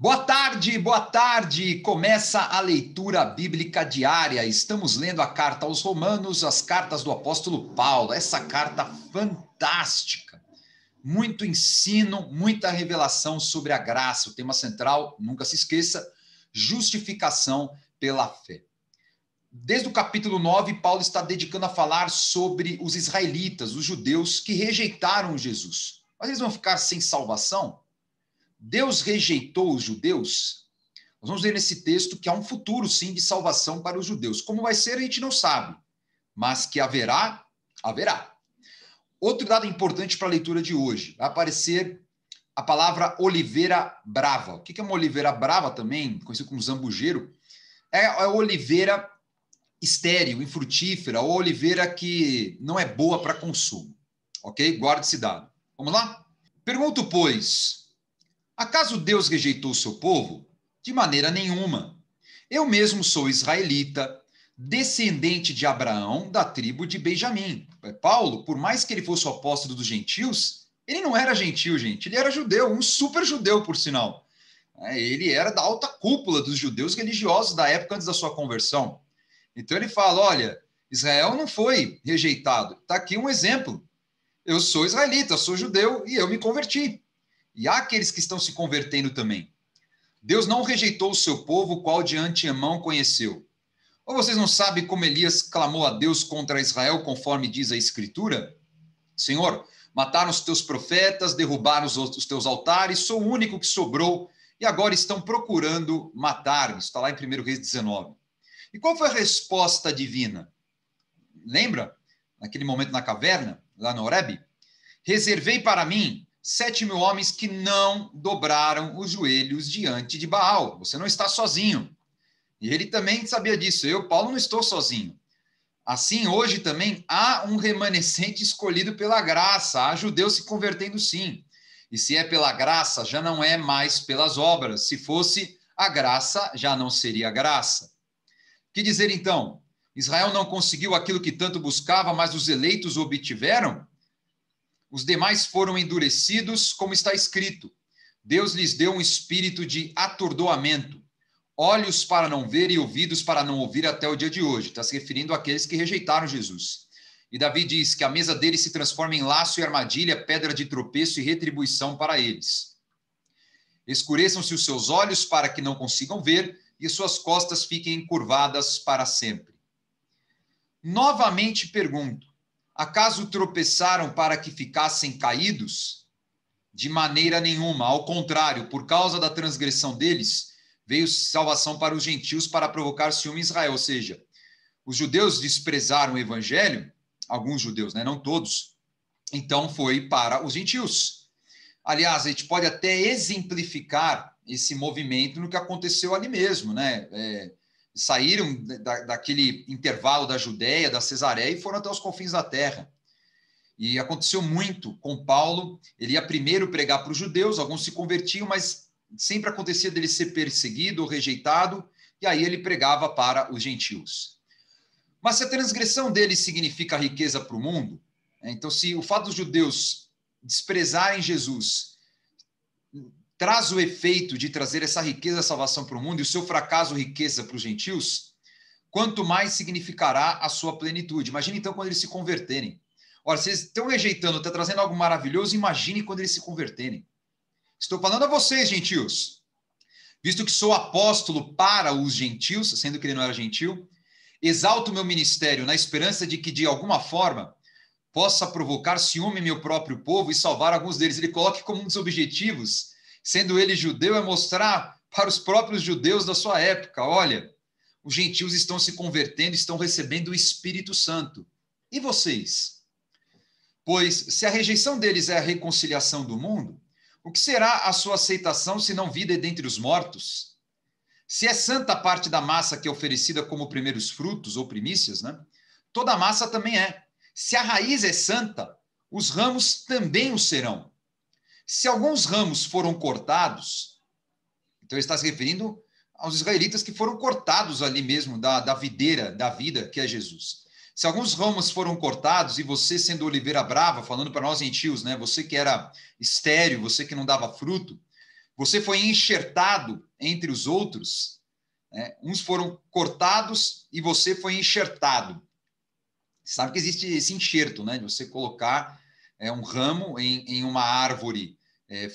Boa tarde, boa tarde. Começa a leitura bíblica diária. Estamos lendo a carta aos Romanos, as cartas do apóstolo Paulo. Essa carta fantástica. Muito ensino, muita revelação sobre a graça. O tema central, nunca se esqueça, justificação pela fé. Desde o capítulo 9, Paulo está dedicando a falar sobre os israelitas, os judeus que rejeitaram Jesus. Mas eles vão ficar sem salvação? Deus rejeitou os judeus? Nós vamos ver nesse texto que há um futuro, sim, de salvação para os judeus. Como vai ser, a gente não sabe. Mas que haverá, haverá. Outro dado importante para a leitura de hoje. Vai aparecer a palavra oliveira brava. O que é uma oliveira brava também, conhecido como zambujeiro? É a oliveira estéril, infrutífera, ou oliveira que não é boa para consumo. Ok? Guarde esse dado. Vamos lá? Pergunto, pois... acaso Deus rejeitou o seu povo? De maneira nenhuma. Eu mesmo sou israelita, descendente de Abraão, da tribo de Benjamim. Paulo, por mais que ele fosse o apóstolo dos gentios, ele não era gentil, gente. Ele era judeu, um super judeu, por sinal. Ele era da alta cúpula dos judeus religiosos da época antes da sua conversão. Então ele fala, olha, Israel não foi rejeitado. Está aqui um exemplo. Eu sou israelita, sou judeu e eu me converti. E há aqueles que estão se convertendo também. Deus não rejeitou o seu povo, o qual de antemão conheceu. Ou vocês não sabem como Elias clamou a Deus contra Israel, conforme diz a Escritura? Senhor, mataram os teus profetas, derrubaram os teus altares, sou o único que sobrou, e agora estão procurando matar-me. Está lá em 1 Reis 19. E qual foi a resposta divina? Lembra? Naquele momento na caverna, lá no Horebe? Reservei para mim 7.000 homens que não dobraram os joelhos diante de Baal. Você não está sozinho. E ele também sabia disso. Eu, Paulo, não estou sozinho. Assim, hoje também há um remanescente escolhido pela graça. Há judeus se convertendo, sim. E se é pela graça, já não é mais pelas obras. Se fosse a graça, já não seria graça. Que dizer, então? Israel não conseguiu aquilo que tanto buscava, mas os eleitos o obtiveram? Os demais foram endurecidos, como está escrito. Deus lhes deu um espírito de atordoamento, olhos para não ver e ouvidos para não ouvir até o dia de hoje. Está se referindo àqueles que rejeitaram Jesus. E Davi diz que a mesa deles se transforma em laço e armadilha, pedra de tropeço e retribuição para eles. Escureçam-se os seus olhos para que não consigam ver e suas costas fiquem encurvadas para sempre. Novamente pergunto, acaso tropeçaram para que ficassem caídos? De maneira nenhuma, ao contrário, por causa da transgressão deles, veio salvação para os gentios para provocar ciúme em Israel. Ou seja, os judeus desprezaram o evangelho, alguns judeus, né? Não todos, então foi para os gentios. Aliás, a gente pode até exemplificar esse movimento no que aconteceu ali mesmo, né? Saíram daquele intervalo da Judéia, da Cesareia, e foram até os confins da terra. E aconteceu muito com Paulo. Ele ia primeiro pregar para os judeus, alguns se convertiam, mas sempre acontecia dele ser perseguido ou rejeitado, e aí ele pregava para os gentios. Mas se a transgressão dele significa riqueza para o mundo, então se o fato dos judeus desprezarem Jesus traz o efeito de trazer essa riqueza da salvação para o mundo e o seu fracasso riqueza para os gentios, quanto mais significará a sua plenitude. Imagine então quando eles se converterem. Ora, vocês estão rejeitando, está trazendo algo maravilhoso, imagine quando eles se converterem. Estou falando a vocês, gentios. Visto que sou apóstolo para os gentios, sendo que ele não era gentil, exalto o meu ministério na esperança de que, de alguma forma, possa provocar ciúme em meu próprio povo e salvar alguns deles. Ele coloca como um dos objetivos, sendo ele judeu, é mostrar para os próprios judeus da sua época, olha, os gentios estão se convertendo, estão recebendo o Espírito Santo. E vocês? Pois, se a rejeição deles é a reconciliação do mundo, o que será a sua aceitação se não vida dentre os mortos? Se é santa a parte da massa que é oferecida como primeiros frutos ou primícias, né? Toda a massa também é. Se a raiz é santa, os ramos também o serão. Se alguns ramos foram cortados, então ele está se referindo aos israelitas que foram cortados ali mesmo da videira da vida, que é Jesus. Se alguns ramos foram cortados e você sendo oliveira brava, falando para nós gentios, né, você que era estéril, você que não dava fruto, Você foi enxertado entre os outros, né? Uns foram cortados e você foi enxertado. Você sabe que existe esse enxerto, né? De você colocar um ramo em uma árvore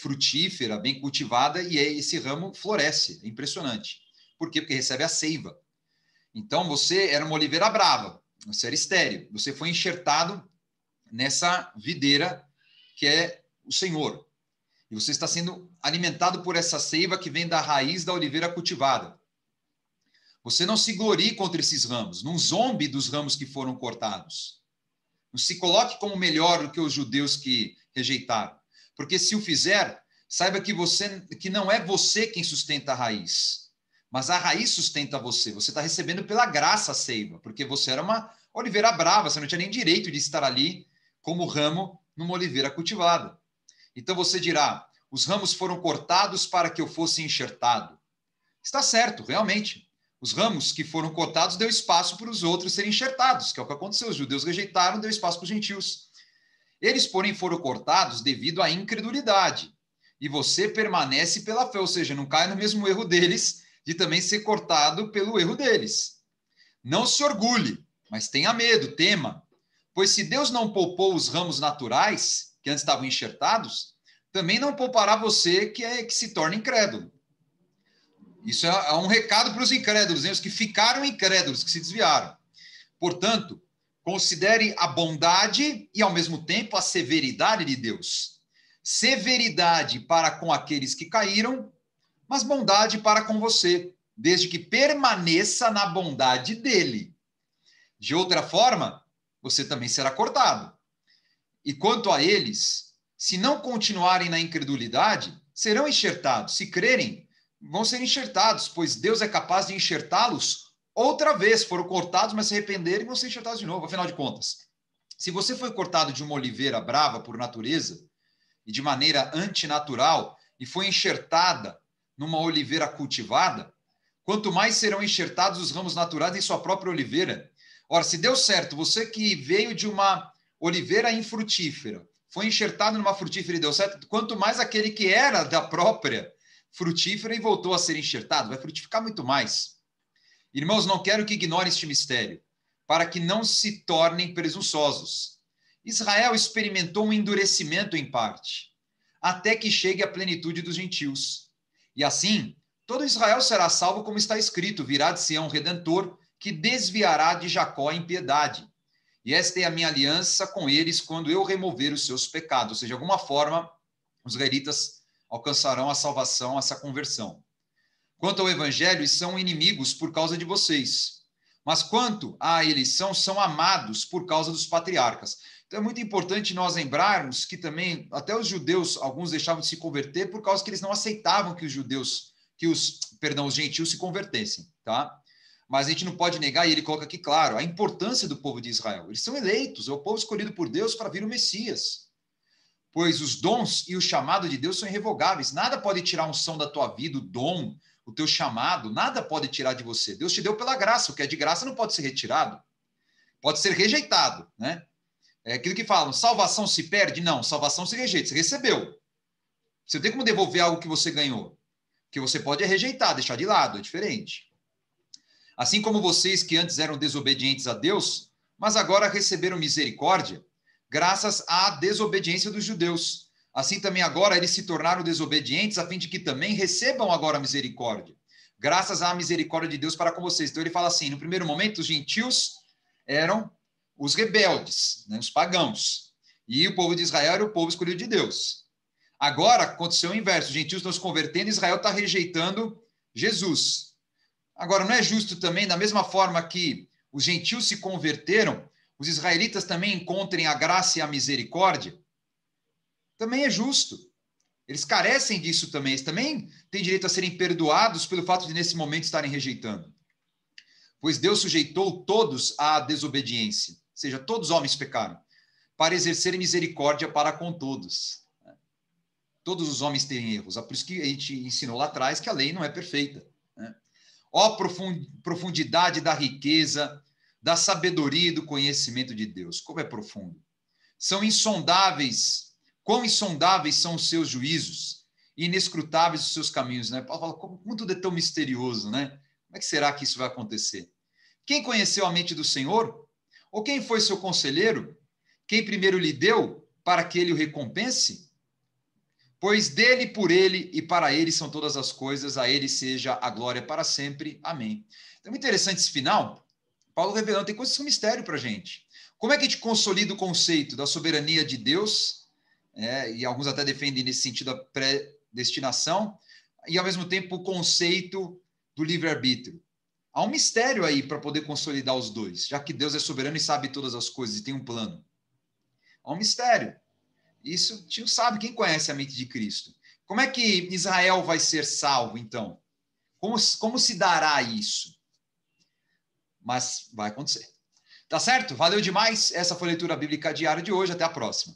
frutífera, bem cultivada, e esse ramo floresce. É impressionante. Por quê? Porque recebe a seiva. Então, você era uma oliveira brava, você era estéril. Você foi enxertado nessa videira que é o Senhor. E você está sendo alimentado por essa seiva que vem da raiz da oliveira cultivada. Você não se glorie contra esses ramos, não zombe dos ramos que foram cortados. Não se coloque como melhor do que os judeus que rejeitaram. Porque se o fizer, saiba que não é você quem sustenta a raiz, mas a raiz sustenta você. Você está recebendo pela graça a seiva, porque você era uma oliveira brava, você não tinha nem direito de estar ali como ramo numa oliveira cultivada. Então você dirá, os ramos foram cortados para que eu fosse enxertado. Está certo, realmente. Os ramos que foram cortados deu espaço para os outros serem enxertados, que é o que aconteceu. Os judeus rejeitaram, deu espaço para os gentios. Eles, porém, foram cortados devido à incredulidade. E você permanece pela fé, ou seja, não cai no mesmo erro deles de também ser cortado pelo erro deles. Não se orgulhe, mas tenha medo, tema. Pois se Deus não poupou os ramos naturais, que antes estavam enxertados, também não poupará você que se torna incrédulo. Isso é um recado para os incrédulos, né? Os que ficaram incrédulos, que se desviaram. Portanto, considere a bondade e, ao mesmo tempo, a severidade de Deus. Severidade para com aqueles que caíram, mas bondade para com você, desde que permaneça na bondade dele. De outra forma, você também será cortado. E quanto a eles, se não continuarem na incredulidade, serão enxertados. Se crerem, vão ser enxertados, pois Deus é capaz de enxertá-los outra vez. Foram cortados, mas se arrependerem, vão ser enxertados de novo. Afinal de contas, se você foi cortado de uma oliveira brava por natureza e de maneira antinatural e foi enxertada numa oliveira cultivada, quanto mais serão enxertados os ramos naturais em sua própria oliveira. Ora, se deu certo, você que veio de uma oliveira infrutífera, foi enxertado numa frutífera e deu certo, quanto mais aquele que era da própria frutífera e voltou a ser enxertado, vai frutificar muito mais. Irmãos, não quero que ignorem este mistério, para que não se tornem presunçosos. Israel experimentou um endurecimento em parte, até que chegue à plenitude dos gentios. E assim, todo Israel será salvo, como está escrito, virá de Sião um redentor, que desviará de Jacó a impiedade. E esta é a minha aliança com eles quando eu remover os seus pecados. Ou seja, de alguma forma, os israelitas alcançarão a salvação, essa conversão. Quanto ao evangelho, são inimigos por causa de vocês. Mas quanto à eleição, são amados por causa dos patriarcas. Então é muito importante nós lembrarmos que também, até os judeus, alguns deixavam de se converter por causa que eles não aceitavam que os gentios se convertessem, tá? Mas a gente não pode negar, e ele coloca aqui claro, a importância do povo de Israel. Eles são eleitos, é o povo escolhido por Deus para vir o Messias. Pois os dons e o chamado de Deus são irrevogáveis. Nada pode tirar a unção da tua vida, o dom, o teu chamado, nada pode tirar de você. Deus te deu pela graça, o que é de graça não pode ser retirado. Pode ser rejeitado, né? É aquilo que falam, salvação se perde? Não, salvação se rejeita, você recebeu. Você não tem como devolver algo que você ganhou. O que você pode é rejeitar, deixar de lado, é diferente. Assim como vocês que antes eram desobedientes a Deus, mas agora receberam misericórdia, graças à desobediência dos judeus. Assim também agora eles se tornaram desobedientes, a fim de que também recebam agora a misericórdia, graças à misericórdia de Deus para com vocês. Então ele fala assim, no primeiro momento os gentios eram os rebeldes, né, os pagãos, e o povo de Israel era o povo escolhido de Deus. Agora aconteceu o inverso, os gentios estão se convertendo e Israel está rejeitando Jesus. Agora, não é justo também, da mesma forma que os gentios se converteram, os israelitas também encontrem a graça e a misericórdia? Também é justo. Eles carecem disso também. Eles também têm direito a serem perdoados pelo fato de, nesse momento, estarem rejeitando. Pois Deus sujeitou todos à desobediência, ou seja, todos os homens pecaram, para exercer misericórdia para com todos. Todos os homens têm erros. É por isso que a gente ensinou lá atrás que a lei não é perfeita. Ó profundidade da riqueza, da sabedoria e do conhecimento de Deus. Como é profundo. São insondáveis. Quão insondáveis são os seus juízos e inescrutáveis os seus caminhos, né? Paulo fala, como tudo é tão misterioso, né? Como é que será que isso vai acontecer? Quem conheceu a mente do Senhor? Ou quem foi seu conselheiro? Quem primeiro lhe deu para que ele o recompense? Pois dele, por ele e para ele são todas as coisas, a ele seja a glória para sempre. Amém. Então, interessante esse final. Paulo revelando, tem coisas que são mistério para a gente. Como é que a gente consolida o conceito da soberania de Deus? E alguns até defendem nesse sentido a predestinação, e ao mesmo tempo o conceito do livre-arbítrio. Há um mistério aí para poder consolidar os dois, já que Deus é soberano e sabe todas as coisas e tem um plano. Há um mistério. Isso a gente não sabe, quem conhece a mente de Cristo. Como é que Israel vai ser salvo, então? Como se dará isso? Mas vai acontecer. Tá certo? Valeu demais. Essa foi a leitura bíblica diária de hoje. Até a próxima.